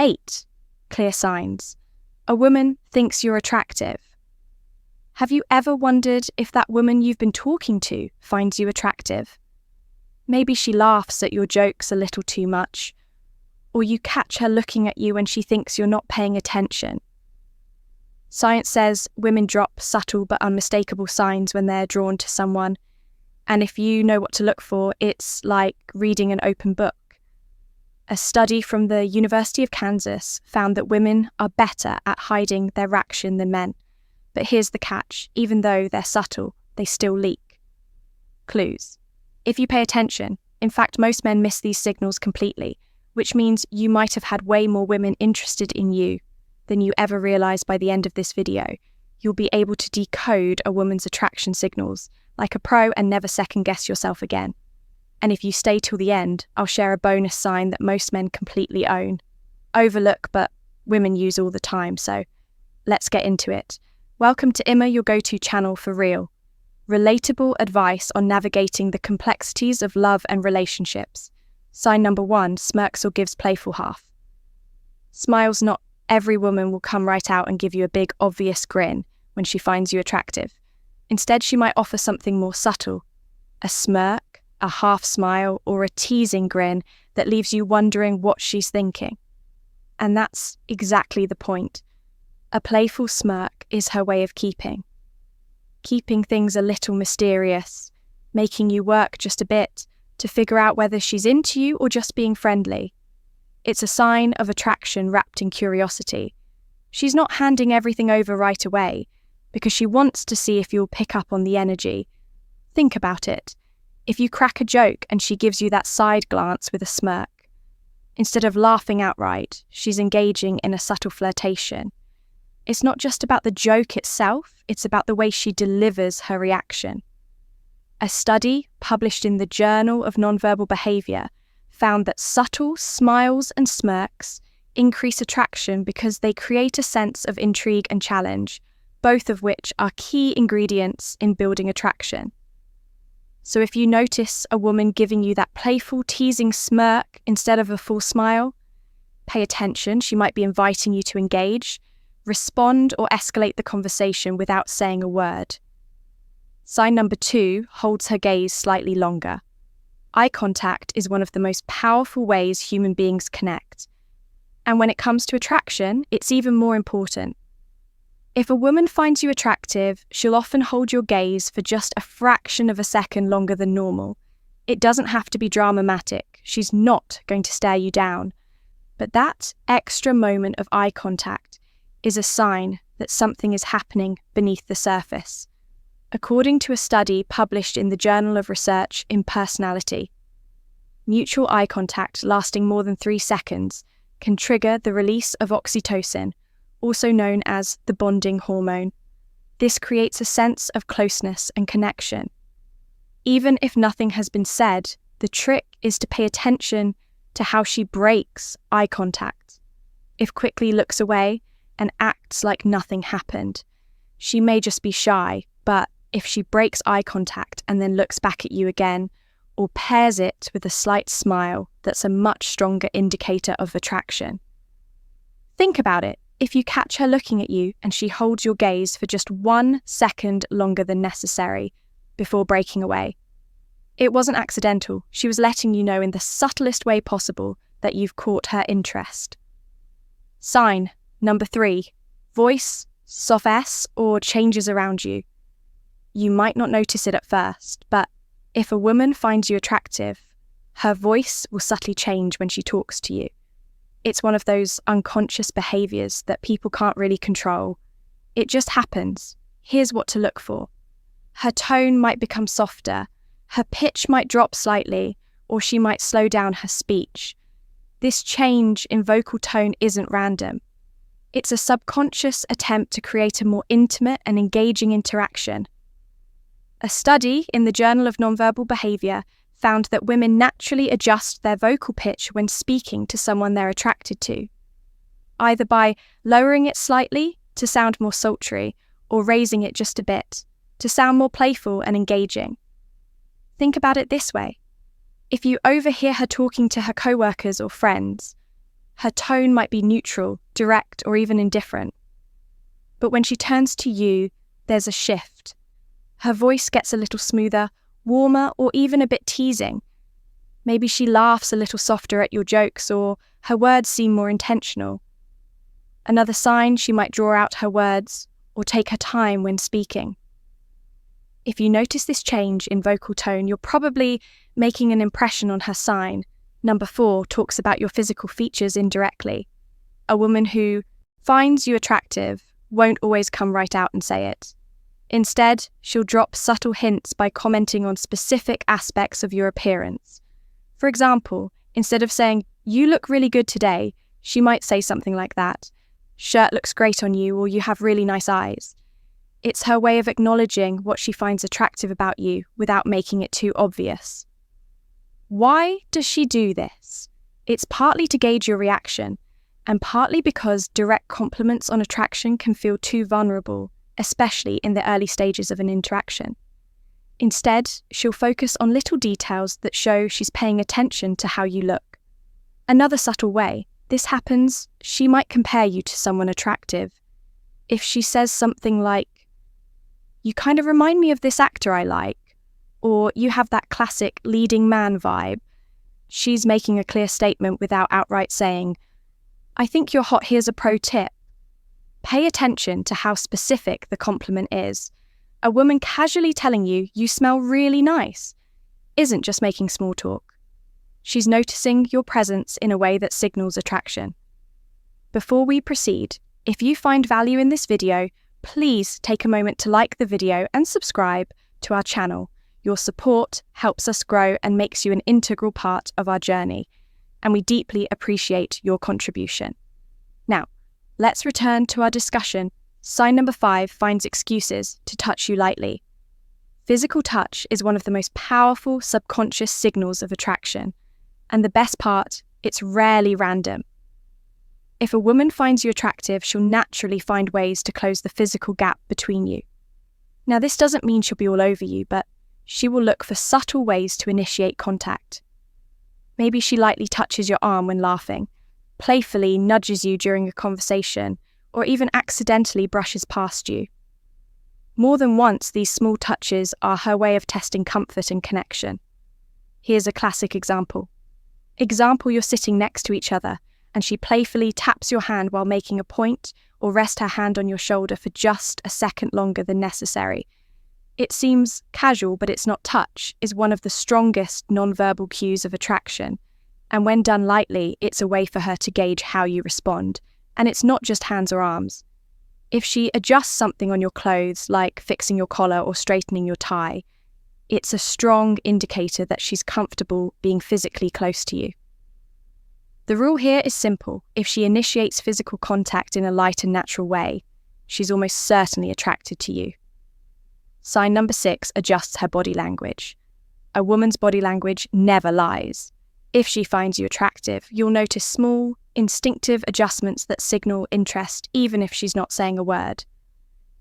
8. Clear signs. A woman thinks you're attractive. Have you ever wondered if that woman you've been talking to finds you attractive? Maybe she laughs at your jokes a little too much, or you catch her looking at you when she thinks you're not paying attention. Science says women drop subtle but unmistakable signs when they're drawn to someone, and if you know what to look for, it's like reading an open book. A study from the University of Kansas found that women are better at hiding their reaction than men. But here's the catch: even though they're subtle, they still leak. Clues. If you pay attention, in fact, most men miss these signals completely, which means you might have had way more women interested in you than you ever realize. By the end of this video, you'll be able to decode a woman's attraction signals like a pro and never second guess yourself again. And if you stay till the end, I'll share a bonus sign that most men completely overlook, but women use all the time. So let's get into it. Welcome to Emma, your go-to channel for real, relatable advice on navigating the complexities of love and relationships. Sign number 1, smirks or gives playful half. Smiles. Not every woman will come right out and give you a big, obvious grin when she finds you attractive. Instead, she might offer something more subtle, a smirk, a half smile, or a teasing grin that leaves you wondering what she's thinking. And that's exactly the point. A playful smirk is her way of keeping things a little mysterious, making you work just a bit to figure out whether she's into you or just being friendly. It's a sign of attraction wrapped in curiosity. She's not handing everything over right away because she wants to see if you'll pick up on the energy. Think about it. If you crack a joke and she gives you that side glance with a smirk, instead of laughing outright, she's engaging in a subtle flirtation. It's not just about the joke itself, it's about the way she delivers her reaction. A study published in the Journal of Nonverbal Behavior found that subtle smiles and smirks increase attraction because they create a sense of intrigue and challenge, both of which are key ingredients in building attraction. So if you notice a woman giving you that playful, teasing smirk instead of a full smile, pay attention. She might be inviting you to engage, respond, or escalate the conversation without saying a word. Sign number 2 holds her gaze slightly longer. Eye contact is one of the most powerful ways human beings connect. And when it comes to attraction, it's even more important. If a woman finds you attractive, she'll often hold your gaze for just a fraction of a second longer than normal. It doesn't have to be dramatic. She's not going to stare you down. But that extra moment of eye contact is a sign that something is happening beneath the surface. According to a study published in the Journal of Research in Personality, mutual eye contact lasting more than 3 seconds can trigger the release of oxytocin, also known as the bonding hormone. This creates a sense of closeness and connection. Even if nothing has been said, the trick is to pay attention to how she breaks eye contact. If quickly looks away and acts like nothing happened, she may just be shy, but if she breaks eye contact and then looks back at you again, or pairs it with a slight smile, that's a much stronger indicator of attraction. Think about it. If you catch her looking at you and she holds your gaze for just 1 second longer than necessary before breaking away, it wasn't accidental. She was letting you know in the subtlest way possible that you've caught her interest. Sign number 3, voice softens or changes around you. You might not notice it at first, but if a woman finds you attractive, her voice will subtly change when she talks to you. It's one of those unconscious behaviors that people can't really control. It just happens. Here's what to look for. Her tone might become softer, her pitch might drop slightly, or she might slow down her speech. This change in vocal tone isn't random. It's a subconscious attempt to create a more intimate and engaging interaction. A study in the Journal of Nonverbal Behavior found that women naturally adjust their vocal pitch when speaking to someone they're attracted to, either by lowering it slightly to sound more sultry or raising it just a bit to sound more playful and engaging. Think about it this way. If you overhear her talking to her coworkers or friends, Her tone might be neutral, direct, or even indifferent. But when she turns to you, there's a shift. Her voice gets a little smoother, warmer, or even a bit teasing. Maybe she laughs a little softer at your jokes, or her words seem more intentional. Another sign, she might draw out her words or take her time when speaking. If you notice this change in vocal tone, you're probably making an impression on her sign. Number 4 talks about your physical features indirectly. A woman who finds you attractive won't always come right out and say it. Instead, she'll drop subtle hints by commenting on specific aspects of your appearance. For example, instead of saying, "You look really good today," she might say something like that. "Shirt looks great on you," or "You have really nice eyes." It's her way of acknowledging what she finds attractive about you without making it too obvious. Why does she do this? It's partly to gauge your reaction, and partly because direct compliments on attraction can feel too vulnerable, especially in the early stages of an interaction. Instead, she'll focus on little details that show she's paying attention to how you look. Another subtle way this happens, she might compare you to someone attractive. If she says something like, "You kind of remind me of this actor I like," or "You have that classic leading man vibe," she's making a clear statement without outright saying, "I think you're hot, here's a pro tip." Pay attention to how specific the compliment is. A woman casually telling you, "You smell really nice," isn't just making small talk. She's noticing your presence in a way that signals attraction. Before we proceed, if you find value in this video, please take a moment to like the video and subscribe to our channel. Your support helps us grow and makes you an integral part of our journey, and we deeply appreciate your contribution. Now, let's return to our discussion. Sign number 5 finds excuses to touch you lightly. Physical touch is one of the most powerful subconscious signals of attraction, and the best part, it's rarely random. If a woman finds you attractive, she'll naturally find ways to close the physical gap between you. Now, this doesn't mean she'll be all over you, but she will look for subtle ways to initiate contact. Maybe she lightly touches your arm when laughing, playfully nudges you during a conversation, or even accidentally brushes past you. More than once, these small touches are her way of testing comfort and connection. Here's a classic example. You're sitting next to each other, and she playfully taps your hand while making a point, or rests her hand on your shoulder for just a second longer than necessary. It seems casual, but it's not. Touch is one of the strongest nonverbal cues of attraction, and when done lightly, it's a way for her to gauge how you respond. And it's not just hands or arms. If she adjusts something on your clothes, like fixing your collar or straightening your tie, it's a strong indicator that she's comfortable being physically close to you. The rule here is simple. If she initiates physical contact in a light and natural way, she's almost certainly attracted to you. Sign number 6 adjusts her body language. A woman's body language never lies. If she finds you attractive, you'll notice small, instinctive adjustments that signal interest even if she's not saying a word.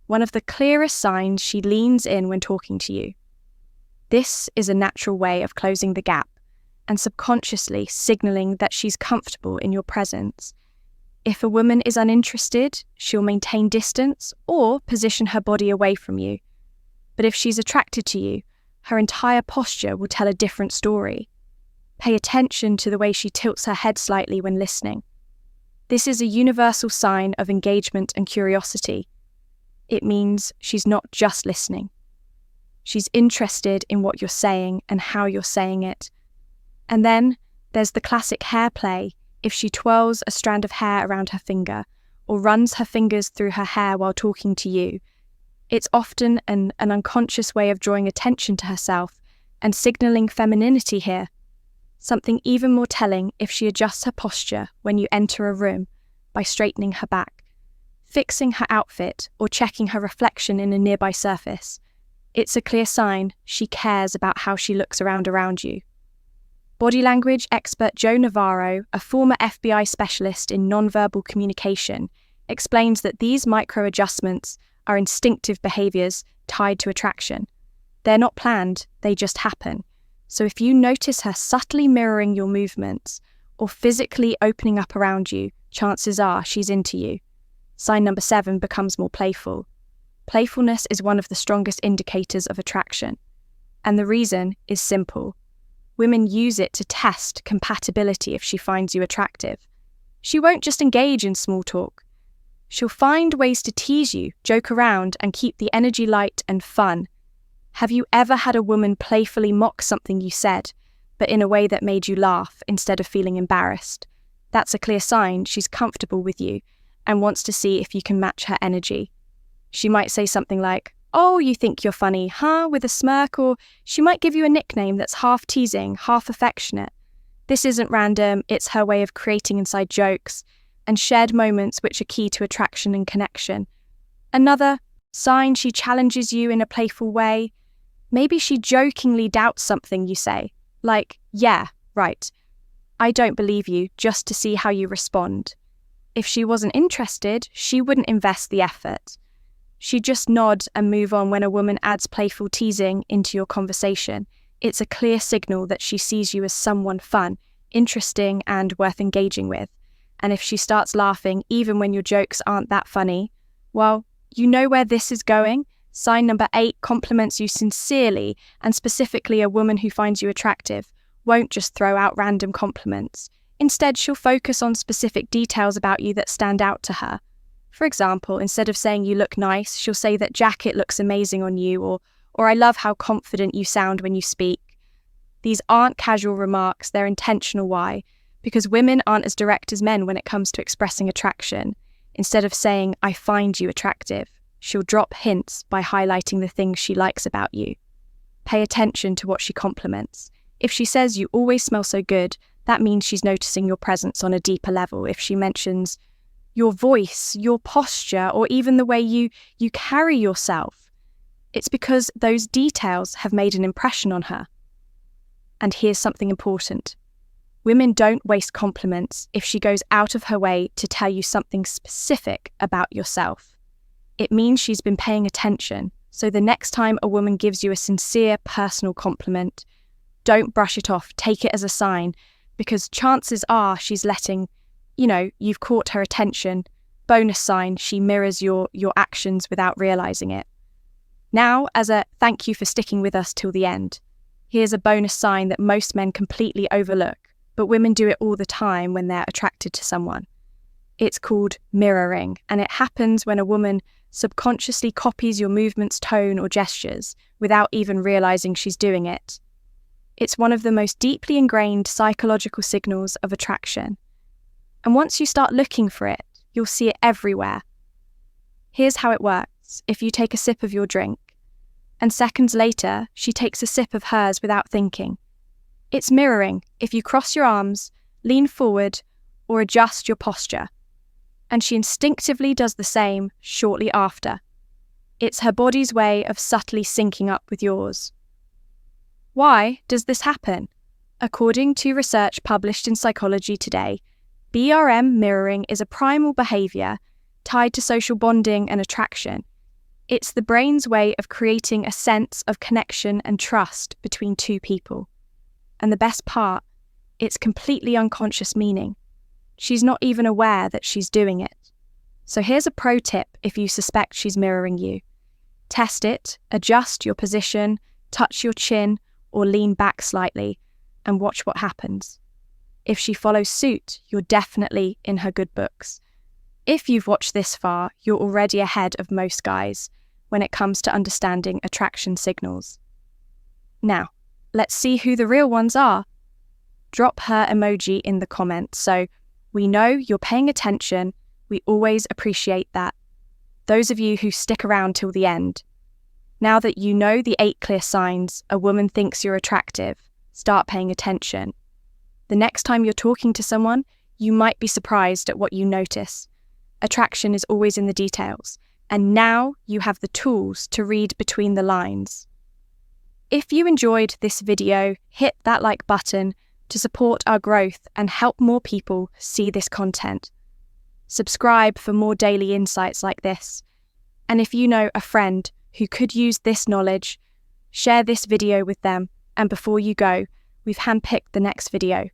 One of the clearest signs, she leans in when talking to you. This is a natural way of closing the gap and subconsciously signaling that she's comfortable in your presence. If a woman is uninterested, she'll maintain distance or position her body away from you. But if she's attracted to you, her entire posture will tell a different story. Pay attention to the way she tilts her head slightly when listening. This is a universal sign of engagement and curiosity. It means she's not just listening. She's interested in what you're saying and how you're saying it. And then there's the classic hair play. If she twirls a strand of hair around her finger or runs her fingers through her hair while talking to you, it's often an unconscious way of drawing attention to herself and signaling femininity here. Something even more telling if she adjusts her posture when you enter a room by straightening her back, fixing her outfit, or checking her reflection in a nearby surface. It's a clear sign she cares about how she looks around you. Body language expert Joe Navarro, a former FBI specialist in nonverbal communication, explains that these micro-adjustments are instinctive behaviors tied to attraction. They're not planned, they just happen. So if you notice her subtly mirroring your movements or physically opening up around you, chances are she's into you. Sign number 7 becomes more playful. Playfulness is one of the strongest indicators of attraction. And the reason is simple. Women use it to test compatibility if she finds you attractive. She won't just engage in small talk. She'll find ways to tease you, joke around, and keep the energy light and fun. Have you ever had a woman playfully mock something you said, but in a way that made you laugh instead of feeling embarrassed? That's a clear sign she's comfortable with you and wants to see if you can match her energy. She might say something like, "Oh, you think you're funny, huh?" with a smirk, or she might give you a nickname that's half teasing, half affectionate. This isn't random, it's her way of creating inside jokes and shared moments which are key to attraction and connection. Another sign she challenges you in a playful way. Maybe she jokingly doubts something you say, like, "Yeah, right, I don't believe you," just to see how you respond. If she wasn't interested, she wouldn't invest the effort. She'd just nod and move on when a woman adds playful teasing into your conversation. It's a clear signal that she sees you as someone fun, interesting, and worth engaging with. And if she starts laughing, even when your jokes aren't that funny, well, you know where this is going. Sign number 8 compliments you sincerely, and specifically a woman who finds you attractive won't just throw out random compliments. Instead, she'll focus on specific details about you that stand out to her. For example, instead of saying you look nice, she'll say that jacket looks amazing on you, or I love how confident you sound when you speak. These aren't casual remarks, they're intentional. Why? Because women aren't as direct as men when it comes to expressing attraction. Instead of saying, "I find you attractive," she'll drop hints by highlighting the things she likes about you. Pay attention to what she compliments. If she says you always smell so good, that means she's noticing your presence on a deeper level. If she mentions your voice, your posture, or even the way you carry yourself, it's because those details have made an impression on her. And here's something important. Women don't waste compliments if she goes out of her way to tell you something specific about yourself. It means she's been paying attention. So the next time a woman gives you a sincere, personal compliment, don't brush it off. Take it as a sign, because chances are she's letting, you've caught her attention. Bonus sign, she mirrors your actions without realizing it. Now, as a thank you for sticking with us till the end, here's a bonus sign that most men completely overlook, but women do it all the time when they're attracted to someone. It's called mirroring, and it happens when a woman subconsciously copies your movements, tone, or gestures without even realizing she's doing it. It's one of the most deeply ingrained psychological signals of attraction. And once you start looking for it, you'll see it everywhere. Here's how it works. If you take a sip of your drink, and seconds later, she takes a sip of hers without thinking. It's mirroring if you cross your arms, lean forward, or adjust your posture. And she instinctively does the same shortly after. It's her body's way of subtly syncing up with yours. Why does this happen? According to research published in Psychology Today, BRM mirroring is a primal behavior tied to social bonding and attraction. It's the brain's way of creating a sense of connection and trust between two people. And the best part, it's completely unconscious meaning. She's not even aware that she's doing it. So here's a pro tip if you suspect she's mirroring you. Test it, adjust your position, touch your chin, or lean back slightly, and watch what happens. If she follows suit, you're definitely in her good books. If you've watched this far, you're already ahead of most guys when it comes to understanding attraction signals. Now, let's see who the real ones are. Drop her emoji in the comments so we know you're paying attention. We always appreciate that. Those of you who stick around till the end. Now that you know the 8 clear signs a woman thinks you're attractive, start paying attention. The next time you're talking to someone, you might be surprised at what you notice. Attraction is always in the details, and now you have the tools to read between the lines. If you enjoyed this video, hit that like button to support our growth and help more people see this content. Subscribe for more daily insights like this. And if you know a friend who could use this knowledge, share this video with them. And before you go, we've handpicked the next video.